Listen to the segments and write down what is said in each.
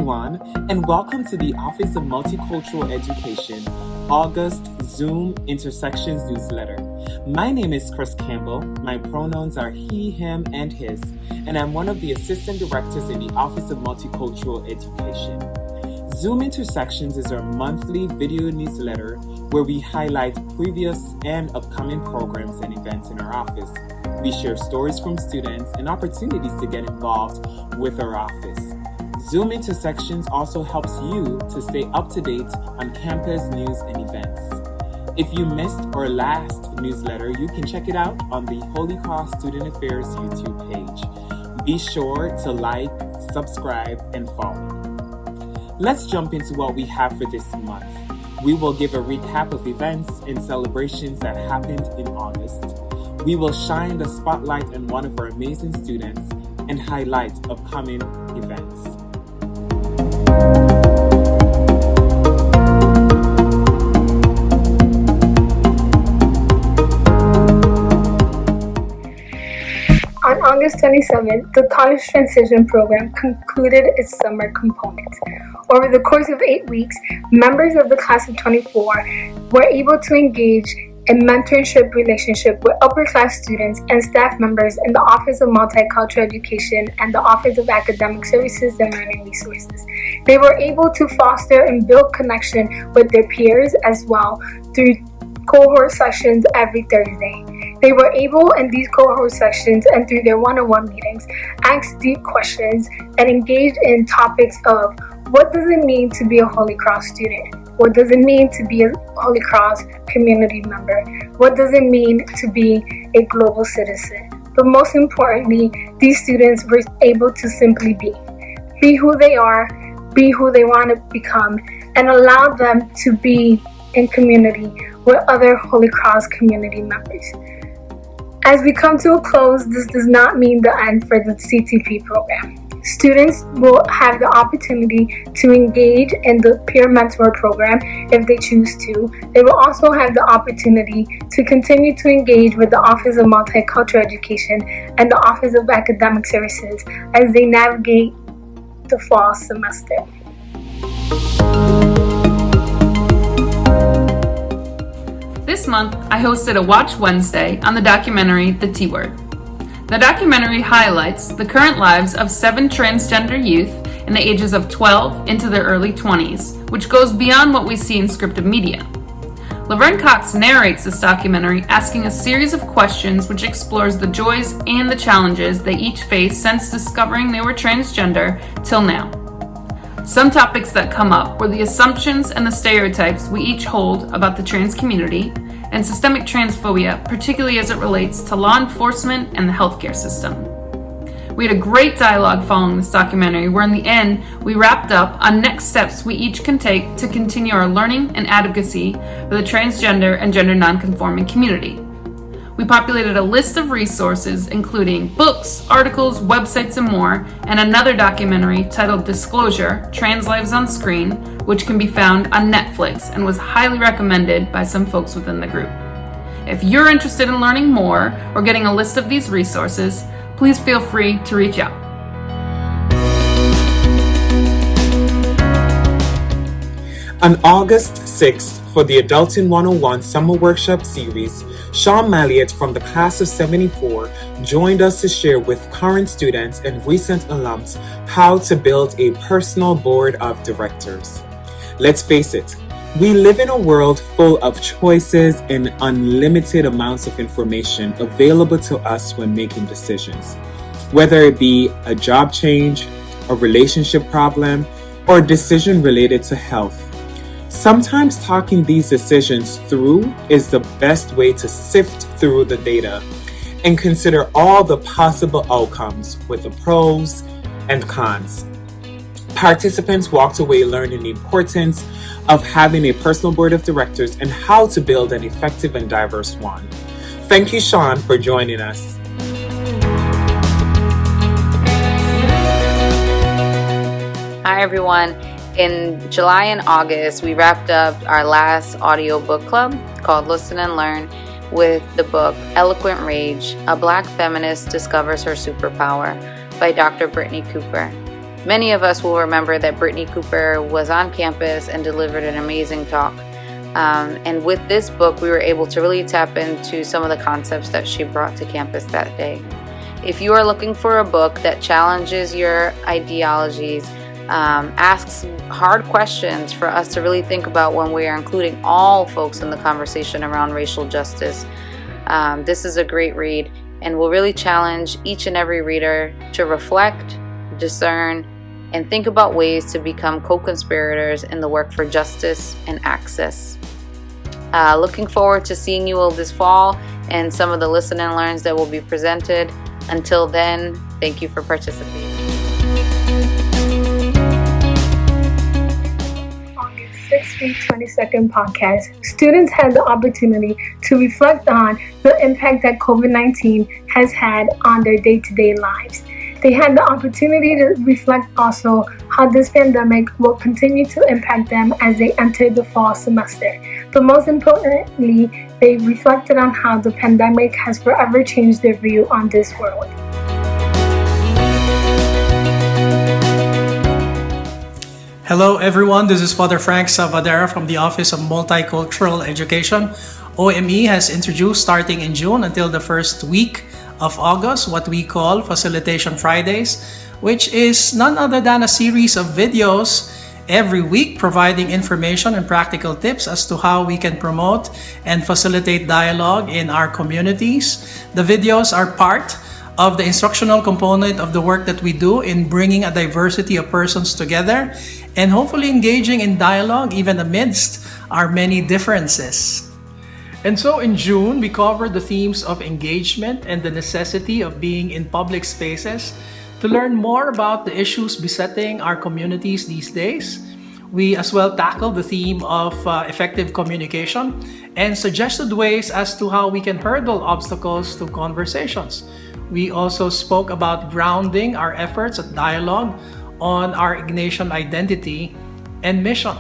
everyone, and welcome to the Office of Multicultural Education August Zoom Intersections newsletter. My name is Chris Campbell. My pronouns are he, him, and his, and I'm one of the assistant directors in the Office of Multicultural Education. Zoom Intersections is our monthly video newsletter where we highlight previous and upcoming programs and events in our office. We share stories from students and opportunities to get involved with our office. Zoom Intersections also helps you to stay up to date on campus news and events. If you missed our last newsletter, you can check it out on the Holy Cross Student Affairs YouTube page. Be sure to like, subscribe, and follow. Let's jump into what we have for this month. We will give a recap of events and celebrations that happened in August. We will shine the spotlight on one of our amazing students and highlight upcoming events. On August 27th, the College Transition Program concluded its summer component. Over the course of 8 weeks, members of the Class of 24 were able to engage in mentorship relationship with upper-class students and staff members in the Office of Multicultural Education and the Office of Academic Services and Learning Resources. They were able to foster and build connection with their peers as well through cohort sessions every Thursday. They were able, in these cohort sessions and through their one-on-one meetings, ask deep questions and engage in topics of what does it mean to be a Holy Cross student? What does it mean to be a Holy Cross community member? What does it mean to be a global citizen? But most importantly, these students were able to simply be who they are, be who they want to become, and allow them to be in community with other Holy Cross community members. As we come to a close, this does not mean the end for the CTP program. Students will have the opportunity to engage in the peer mentor program if they choose to. They will also have the opportunity to continue to engage with the Office of Multicultural Education and the Office of Academic Services as they navigate the fall semester. This month, I hosted a Watch Wednesday on the documentary The T Word. The documentary highlights the current lives of 7 transgender youth in the ages of 12 into their early 20s, which goes beyond what we see in scripted media. Laverne Cox narrates this documentary, asking a series of questions which explores the joys and the challenges they each face since discovering they were transgender till now. Some topics that come up were the assumptions and the stereotypes we each hold about the trans community, and systemic transphobia, particularly as it relates to law enforcement and the healthcare system. We had a great dialogue following this documentary, where in the end, we wrapped up on next steps we each can take to continue our learning and advocacy for the transgender and gender nonconforming community. We populated a list of resources including books, articles, websites, and more, and another documentary titled Disclosure: Trans Lives on Screen, which can be found on Netflix and was highly recommended by some folks within the group. If you're interested in learning more or getting a list of these resources, please feel free to reach out. On August 6th, for the Adulting 101 Summer Workshop Series, Sean Malliott from the Class of 74 joined us to share with current students and recent alums how to build a personal board of directors. Let's face it, we live in a world full of choices and unlimited amounts of information available to us when making decisions. Whether it be a job change, a relationship problem, or a decision related to health. Sometimes talking these decisions through is the best way to sift through the data and consider all the possible outcomes with the pros and cons. Participants walked away learning the importance of having a personal board of directors and how to build an effective and diverse one. Thank you, Sean, for joining us. Hi, everyone. In July and August, we wrapped up our last audio book club called Listen and Learn with the book Eloquent Rage, A Black Feminist Discovers Her Superpower by Dr. Brittany Cooper. Many of us will remember that Brittany Cooper was on campus and delivered an amazing talk. And with this book, we were able to really tap into some of the concepts that she brought to campus that day. If you are looking for a book that challenges your ideologies, asks hard questions for us to really think about when we are including all folks in the conversation around racial justice, this is a great read and will really challenge each and every reader to reflect, discern, and think about ways to become co-conspirators in the work for justice and access. Looking forward to seeing you all this fall and some of the listen and learns that will be presented. Until then, thank you for participating. On the 6th week 22nd podcast, students had the opportunity to reflect on the impact that COVID-19 has had on their day-to-day lives. They had the opportunity to reflect also how this pandemic will continue to impact them as they enter the fall semester. But most importantly, they reflected on how the pandemic has forever changed their view on this world. Hello everyone, this is Father Frank Salvadera from the Office of Multicultural Education. OME has introduced starting in June until the first week of August what we call Facilitation Fridays, which is none other than a series of videos every week providing information and practical tips as to how we can promote and facilitate dialogue in our communities. The videos are part of the instructional component of the work that we do in bringing a diversity of persons together and hopefully engaging in dialogue even amidst our many differences. And so in June, we covered the themes of engagement and the necessity of being in public spaces. To learn more about the issues besetting our communities these days, we as well tackled the theme of effective communication and suggested ways as to how we can hurdle obstacles to conversations. We also spoke about grounding our efforts at dialogue on our Ignatian identity and mission.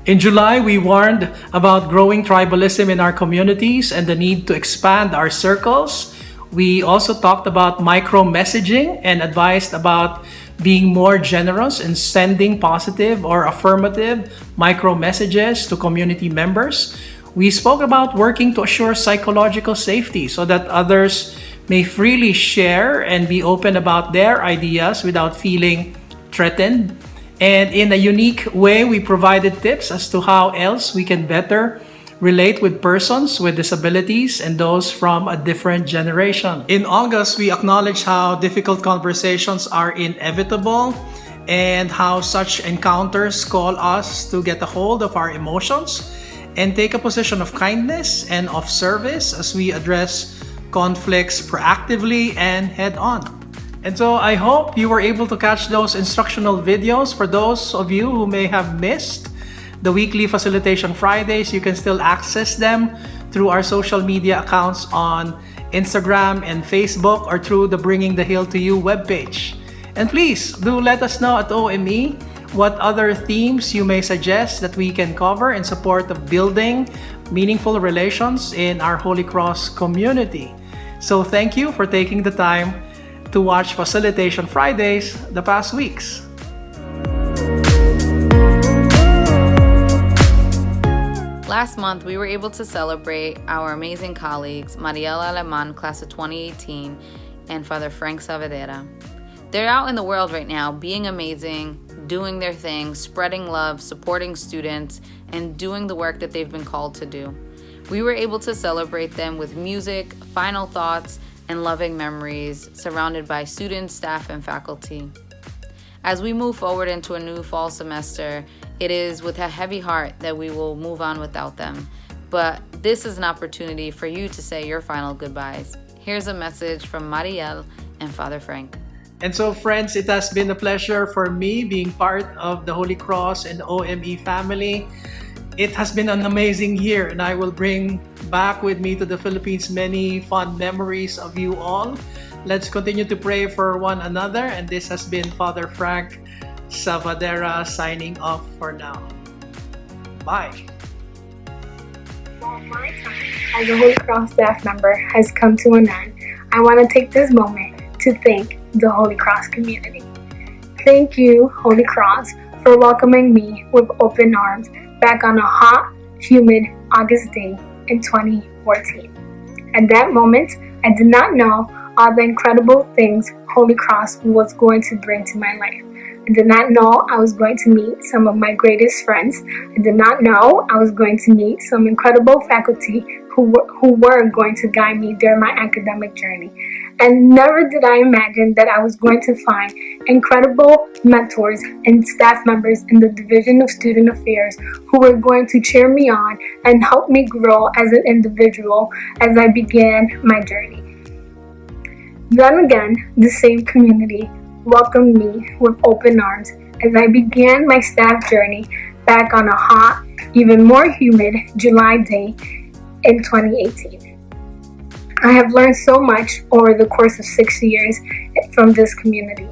In July, we warned about growing tribalism in our communities and the need to expand our circles. We also talked about micro-messaging and advised about being more generous in sending positive or affirmative micro-messages to community members. We spoke about working to assure psychological safety so that others may freely share and be open about their ideas without feeling threatened. And in a unique way, we provided tips as to how else we can better relate with persons with disabilities and those from a different generation. In August, we acknowledged how difficult conversations are inevitable and how such encounters call us to get a hold of our emotions and take a position of kindness and of service as we address conflicts proactively and head-on. And so I hope you were able to catch those instructional videos. For those of you who may have missed the weekly Facilitation Fridays, you can still access them through our social media accounts on Instagram and Facebook or through the Bringing the Hill to You webpage. And please do let us know at OME what other themes you may suggest that we can cover in support of building meaningful relations in our Holy Cross community. So thank you for taking the time to watch Facilitation Fridays the past weeks. Last month, we were able to celebrate our amazing colleagues, Mariela Aleman, class of 2018, and Father Frank Saavedra. They're out in the world right now, being amazing, doing their thing, spreading love, supporting students, and doing the work that they've been called to do. We were able to celebrate them with music, final thoughts, and loving memories, surrounded by students, staff, and faculty. As we move forward into a new fall semester, it is with a heavy heart that we will move on without them. But this is an opportunity for you to say your final goodbyes. Here's a message from Mariel and Father Frank. And so, friends, it has been a pleasure for me being part of the Holy Cross and OME family. It has been an amazing year, and I will bring back with me to the Philippines many fond memories of you all. Let's continue to pray for one another, and this has been Father Frank Salvadera signing off for now. Bye. While my time as a Holy Cross staff member has come to an end, I want to take this moment to thank the Holy Cross community. Thank you, Holy Cross, for welcoming me with open arms back on a hot, humid August day in 2014. At that moment, I did not know all the incredible things Holy Cross was going to bring to my life. I did not know I was going to meet some of my greatest friends. I did not know I was going to meet some incredible faculty who were going to guide me during my academic journey. And never did I imagine that I was going to find incredible mentors and staff members in the Division of Student Affairs who were going to cheer me on and help me grow as an individual as I began my journey. Then again, the same community welcomed me with open arms as I began my staff journey back on a hot, even more humid July day in 2018. I have learned so much over the course of 6 years from this community.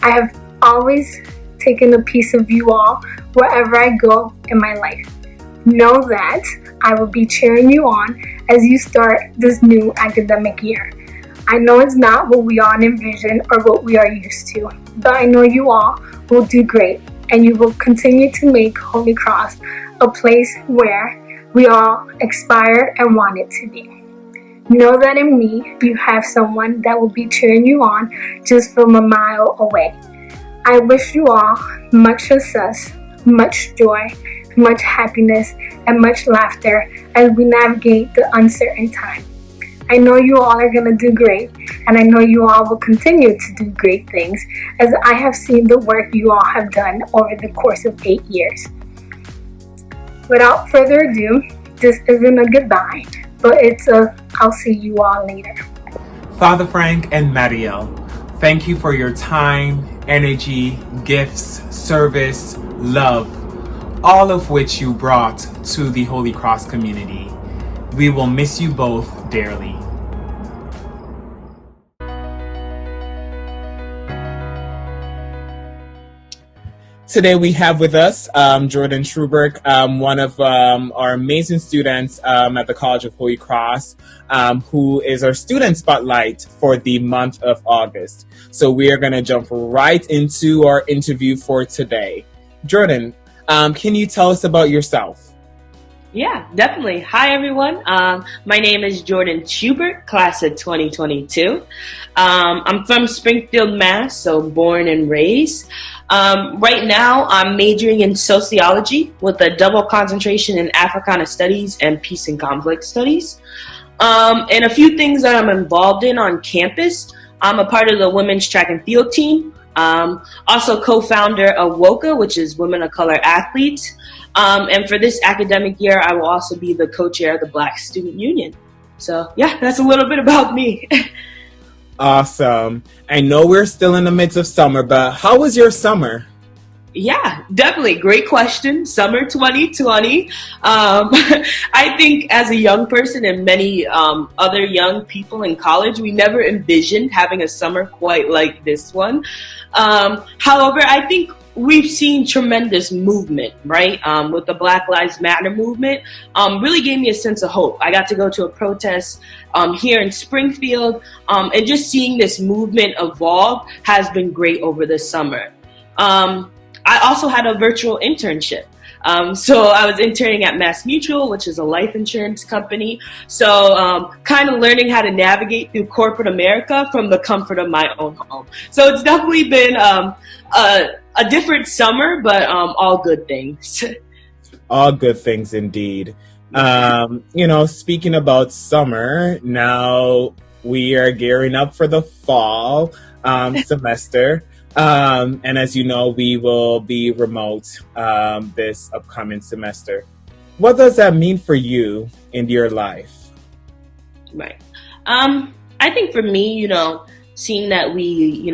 I have always taken a piece of you all wherever I go in my life. Know that I will be cheering you on as you start this new academic year. I know it's not what we all envision or what we are used to, but I know you all will do great and you will continue to make Holy Cross a place where we all aspire and want it to be. Know that in me, you have someone that will be cheering you on just from a mile away. I wish you all much success, much joy, much happiness, and much laughter as we navigate the uncertain time. I know you all are going to do great, and I know you all will continue to do great things as I have seen the work you all have done over the course of 8 years. Without further ado, this isn't a goodbye, but it's a I'll see you all later. Father Frank and Mariel, thank you for your time, energy, gifts, service, love, all of which you brought to the Holy Cross community. We will miss you both dearly. Today we have with us Jordan Schubert, one of our amazing students at the College of Holy Cross, who is our student spotlight for the month of August. So we are going to jump right into our interview for today. Jordan, can you tell us about yourself? Yeah, definitely. Hi, everyone. My name is Jordan Schubert, class of 2022. I'm from Springfield, Mass., so born and raised. Right now, I'm majoring in sociology with a double concentration in Africana Studies and Peace and Conflict Studies. And a few things that I'm involved in on campus. I'm a part of the women's track and field team. Also co-founder of WOCA, which is Women of Color Athletes. And for this academic year, I will also be the co-chair of the Black Student Union. So yeah, that's a little bit about me. Awesome. I know we're still in the midst of summer, but how was your summer? Yeah, definitely. Great question. Summer 2020. I think as a young person and many other young people in college, we never envisioned having a summer quite like this one. However, I think we've seen tremendous movement, right? With the Black Lives Matter movement, really gave me a sense of hope. I got to go to a protest here in Springfield, and just seeing this movement evolve has been great over the summer. I also had a virtual internship. So I was interning at Mass Mutual, which is a life insurance company. So kind of learning how to navigate through corporate America from the comfort of my own home. So it's definitely been a different summer, but all good things. All good things indeed. Speaking about summer, now we are gearing up for the fall semester. And as you know, we will be remote this upcoming semester. What does that mean for you in your life? Right. I think for me, seeing that we,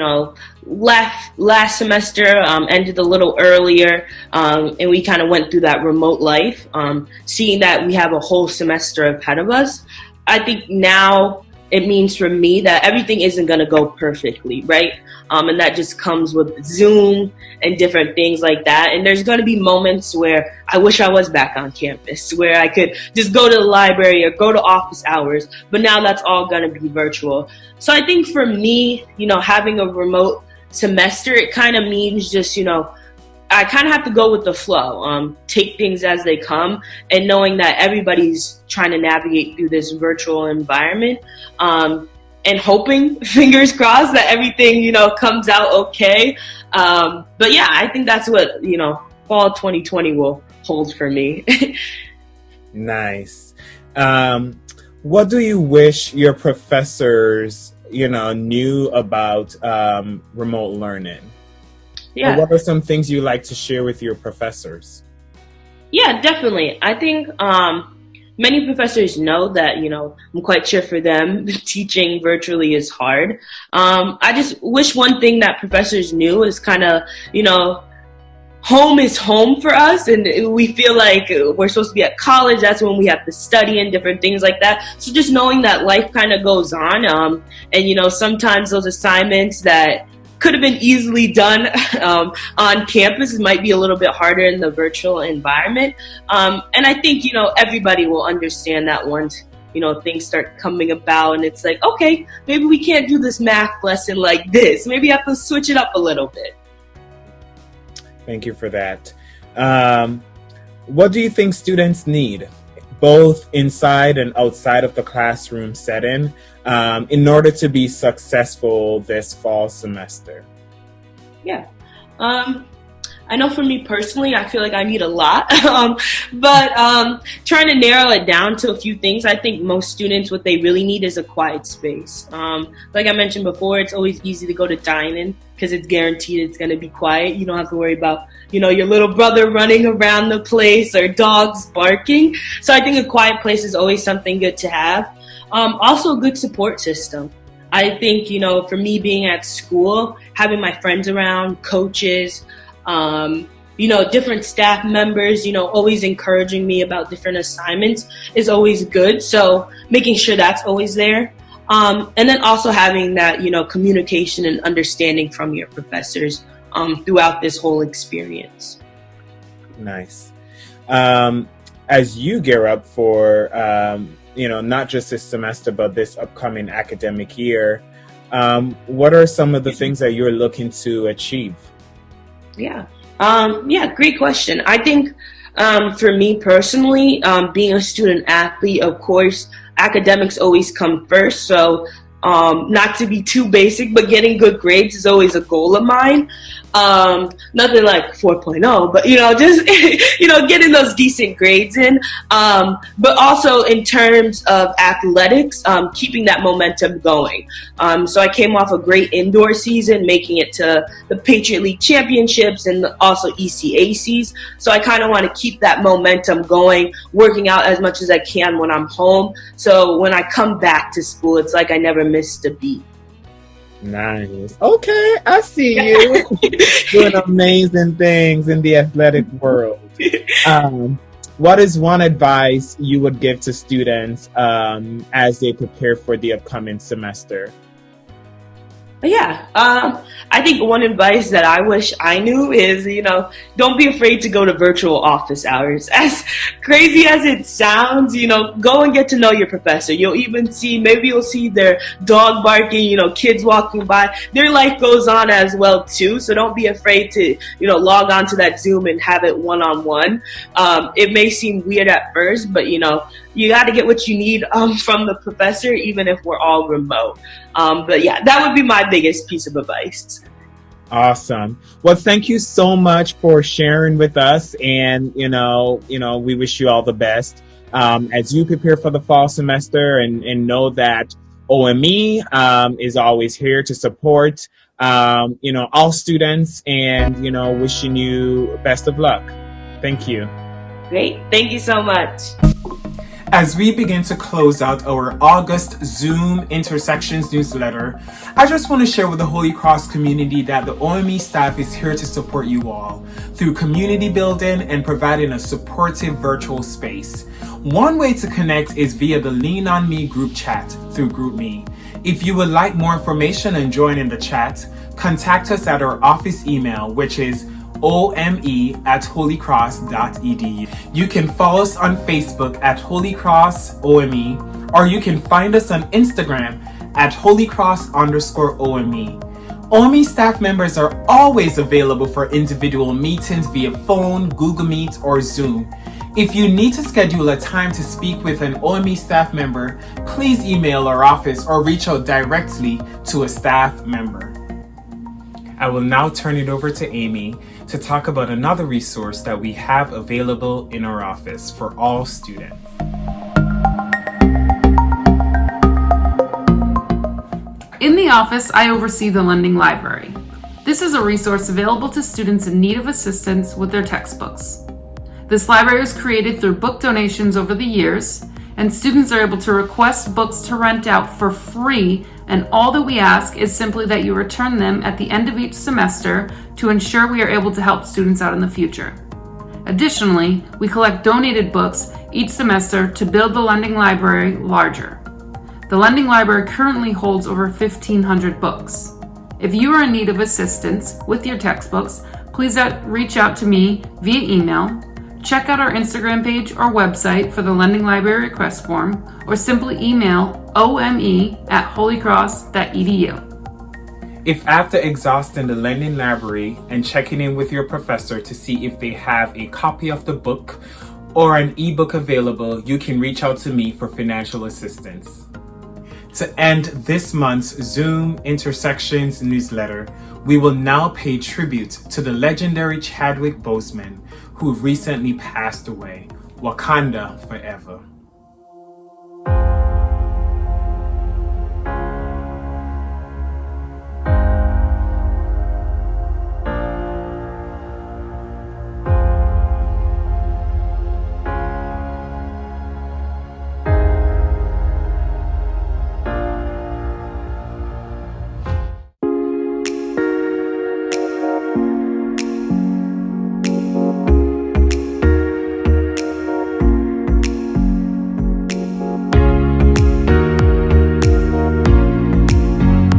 left last semester, ended a little earlier, and we kind of went through that remote life, seeing that we have a whole semester ahead of us, I think now it means for me that everything isn't going to go perfectly, right? And that just comes with Zoom and different things like that. And there's going to be moments where I wish I was back on campus, where I could just go to the library or go to office hours. But now that's all going to be virtual. So I think for me, having a remote semester, it kind of means just, I kind of have to go with the flow, take things as they come, and knowing that everybody's trying to navigate through this virtual environment, and hoping, fingers crossed, that everything, comes out okay. But yeah, I think that's what, fall 2020 will hold for me. Nice. What do you wish your professors, knew about remote learning? Yeah. Or what are some things you like to share with your professors? Yeah, definitely. I think many professors know that, I'm quite sure for them, teaching virtually is hard. I just wish one thing that professors knew is kind of, home is home for us, and we feel like we're supposed to be at college. That's when we have to study and different things like that. So just knowing that life kind of goes on, and sometimes those assignments that could have been easily done on campus might be a little bit harder in the virtual environment. And I think everybody will understand that once things start coming about, and it's like, okay, maybe we can't do this math lesson like this. Maybe I have to switch it up a little bit. Thank you for that. What do you think students need, both inside and outside of the classroom setting, in order to be successful this fall semester? Yeah. I know for me personally, I feel like I need a lot, but trying to narrow it down to a few things, I think most students, what they really need is a quiet space. Like I mentioned before, it's always easy to go to dining because it's guaranteed it's going to be quiet. You don't have to worry about, your little brother running around the place or dogs barking. So I think a quiet place is always something good to have. Also a good support system. I think, for me being at school, having my friends around, coaches, different staff members, always encouraging me about different assignments is always good. So making sure that's always there. And then also having that, communication and understanding from your professors throughout this whole experience. Nice. As you gear up for, not just this semester, but this upcoming academic year, what are some of the things that you're looking to achieve? Yeah, great question. I think for me personally, being a student athlete, of course, academics always come first. So not to be too basic, but getting good grades is always a goal of mine. Nothing like 4.0, but just getting those decent grades in. But also in terms of athletics, keeping that momentum going. So I came off a great indoor season, making it to the Patriot League Championships and also ECACs. So I kind of want to keep that momentum going, working out as much as I can when I'm home. So when I come back to school, it's like I never missed a beat. Nice. Okay, I see you doing amazing things in the athletic world. What is one advice you would give to students as they prepare for the upcoming semester? Yeah, I think one advice that I wish I knew is, don't be afraid to go to virtual office hours. As crazy as it sounds, go and get to know your professor. Maybe you'll see their dog barking, kids walking by. Their life goes on as well too. So don't be afraid to, log on to that Zoom and have it one-on-one. It may seem weird at first, but you got to get what you need from the professor, even if we're all remote. But yeah, that would be my biggest piece of advice. Awesome. Well, thank you so much for sharing with us, and we wish you all the best as you prepare for the fall semester, and know that OME is always here to support all students, and wishing you best of luck. Thank you. Great. Thank you so much. As we begin to close out our August Zoom Intersections newsletter, I just want to share with the Holy Cross community that the OME staff is here to support you all through community building and providing a supportive virtual space. One way to connect is via the Lean On Me group chat through GroupMe. If you would like more information and join in the chat, contact us at our office email, which is ome@holycross.edu. You can follow us on Facebook at Holy Cross OME, or you can find us on Instagram at holycross_OME. OME staff members are always available for individual meetings via phone, Google Meet, or Zoom. If you need to schedule a time to speak with an OME staff member, please email our office or reach out directly to a staff member. I will now turn it over to Amy to talk about another resource that we have available in our office for all students. In the office, I oversee the Lending Library. This is a resource available to students in need of assistance with their textbooks. This library was created through book donations over the years, and students are able to request books to rent out for free, and all that we ask is simply that you return them at the end of each semester to ensure we are able to help students out in the future. Additionally, we collect donated books each semester to build the Lending Library larger. The Lending Library currently holds over 1,500 books. If you are in need of assistance with your textbooks, please reach out to me via email. Check out our Instagram page or website for the Lending Library request form, or simply email ome@holycross.edu. If after exhausting the Lending Library and checking in with your professor to see if they have a copy of the book or an ebook available, you can reach out to me for financial assistance. To end this month's Zoom Intersections newsletter, we will now pay tribute to the legendary Chadwick Boseman, who recently passed away. Wakanda forever.